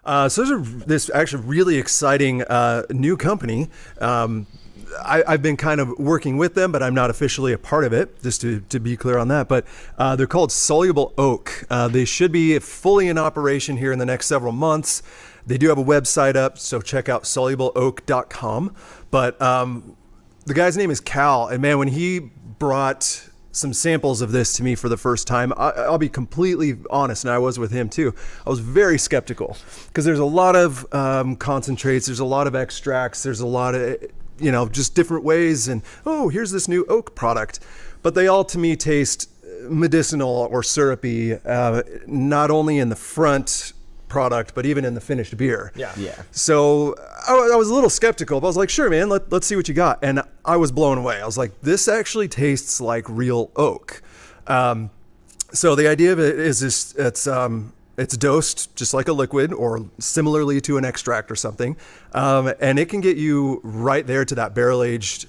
So there's this actually really exciting new company. I've been kind of working with them, but I'm not officially a part of it, just to be clear on that. But they're called Soluble Oak. They should be fully in operation here in the next several months. They do have a website up, so check out solubleoak.com. But the guy's name is Cal, and man, when he brought some samples of this to me for the first time, I'll be completely honest, and I was with him too. I was very skeptical because there's a lot of concentrates, there's a lot of extracts, there's a lot of just different ways, and here's this new oak product, but they all to me taste medicinal or syrupy, not only in the front product but even in the finished beer. Yeah. So I was a little skeptical, but I was like, sure man, let's see what you got, and I was blown away. I was like, this actually tastes like real oak. So the idea of it is this: it's dosed just like a liquid or similarly to an extract or something. And it can get you right there to that barrel-aged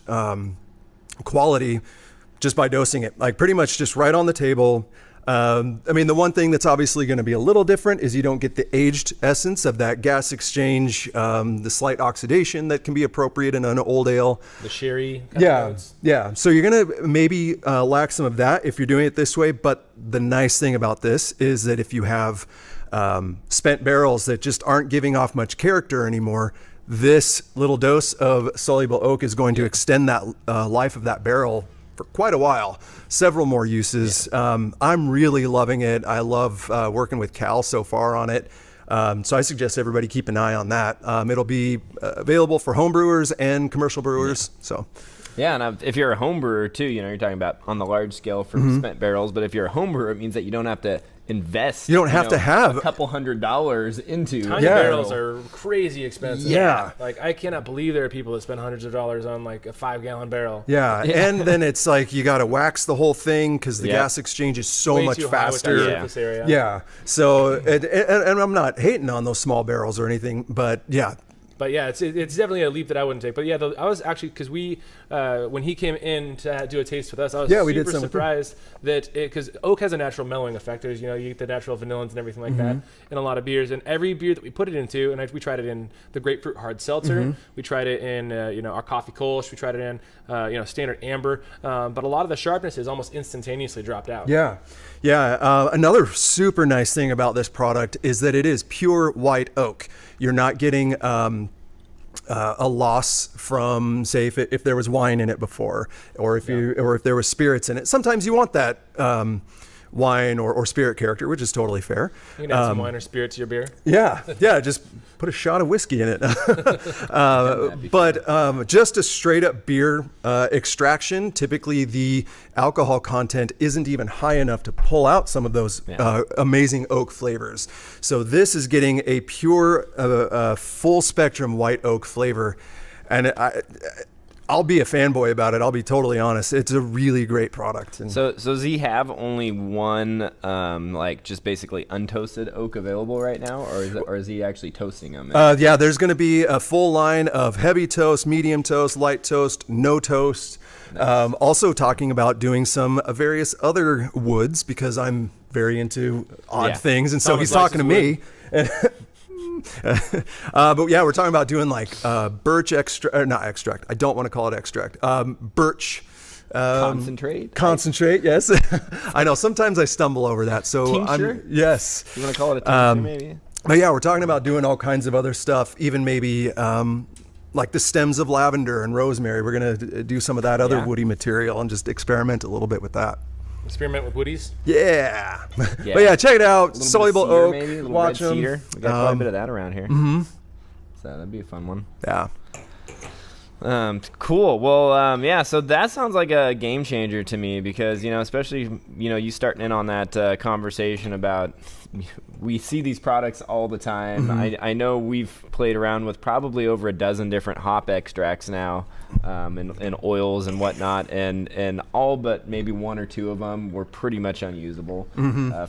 quality just by dosing it, like pretty much just right on the table. The one thing that's obviously going to be a little different is you don't get the aged essence of that gas exchange, the slight oxidation that can be appropriate in an old ale. The sherry. Yeah. So you're going to maybe lack some of that if you're doing it this way. But the nice thing about this is that if you have spent barrels that just aren't giving off much character anymore, this little dose of Soluble Oak is going to extend that life of that barrel for quite a while, several more uses. I'm really loving it. I love working with Cal so far on it. So I suggest everybody keep an eye on that. It'll be available for home brewers and commercial brewers. So. Yeah, and if you're a home brewer too, you're talking about on the large scale for spent barrels, but if you're a home brewer, it means that you don't have to invest. You don't have to have a couple $100s into tiny barrels are crazy expensive. Yeah. Like I cannot believe there are people that spend hundreds of dollars on like a 5-gallon barrel. Yeah. And then it's like you got to wax the whole thing because the gas exchange is so way much too faster. High with that surface area. Yeah. So and I'm not hating on those small barrels or anything, but yeah. But yeah, it's definitely a leap that I wouldn't take. But yeah, I was actually, because we, when he came in to do a taste with us, I was super surprised that, because oak has a natural mellowing effect. There's, you get the natural vanillins and everything like that in a lot of beers. And every beer that we put it into, and we tried it in the grapefruit hard seltzer, we tried it in, our coffee kolsch, we tried it in, standard amber. But a lot of the sharpness is almost instantaneously dropped out. Yeah. Yeah. Another super nice thing about this product is that it is pure white oak. You're not getting a loss from, say, if there was wine in it before, or if there was spirits in it. Sometimes you want that wine or spirit character, which is totally fair. You can add some wine or spirit to your beer. Yeah, just put a shot of whiskey in it. But just a straight up beer extraction, typically the alcohol content isn't even high enough to pull out some of those amazing oak flavors. So this is getting a pure, full spectrum white oak flavor. And I'll be a fanboy about it. I'll be totally honest. It's a really great product. And so does he have only one, just basically untoasted oak available right now, or is he actually toasting them? Yeah, there's going to be a full line of heavy toast, medium toast, light toast, no toast. Nice. Also talking about doing some various other woods because I'm very into odd things, and so he's talking to me. But yeah, we're talking about doing like birch not extract. I don't want to call it extract. Birch concentrate. Yes. I know. Sometimes I stumble over that. So tincture? Yes. You want to call it a tincture, maybe? But yeah, we're talking about doing all kinds of other stuff. Even maybe like the stems of lavender and rosemary. We're gonna do some of that other woody material and just experiment a little bit with that. Experiment with woodies. Yeah. But yeah, check it out. Soluble Oak. Maybe, watch them. Cedar. We got quite a bit of that around here. So that'd be a fun one. Yeah. Cool. Well, so that sounds like a game changer to me because, especially, you starting in on that conversation about we see these products all the time. I know we've played around with probably over a dozen different hop extracts now, and oils and whatnot, and all but maybe one or two of them were pretty much unusable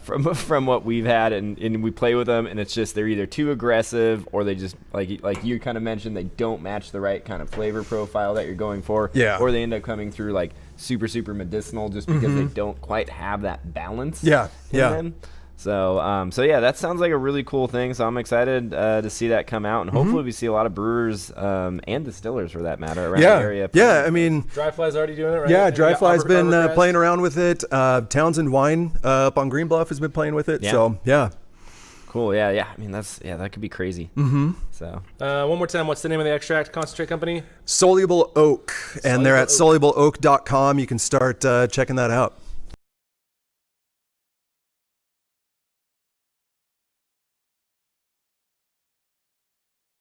from what we've had, and we play with them, and it's just they're either too aggressive or they just like you kind of mentioned, they don't match the right kind of flavor profile that you're going for, or they end up coming through like super medicinal just because they don't quite have that balance in them. So yeah, that sounds like a really cool thing. So I'm excited to see that come out, and hopefully we see a lot of brewers and distillers, for that matter, around the area. Yeah, I mean, Dryfly's already doing it, right? Yeah, Dryfly's been playing around with it. Townsend Wine up on Green Bluff has been playing with it. Yeah. So yeah. Cool. Yeah. I mean, that could be crazy. So one more time, what's the name of the extract concentrate company? Soluble Oak, and they're at solubleoak.com. You can start checking that out.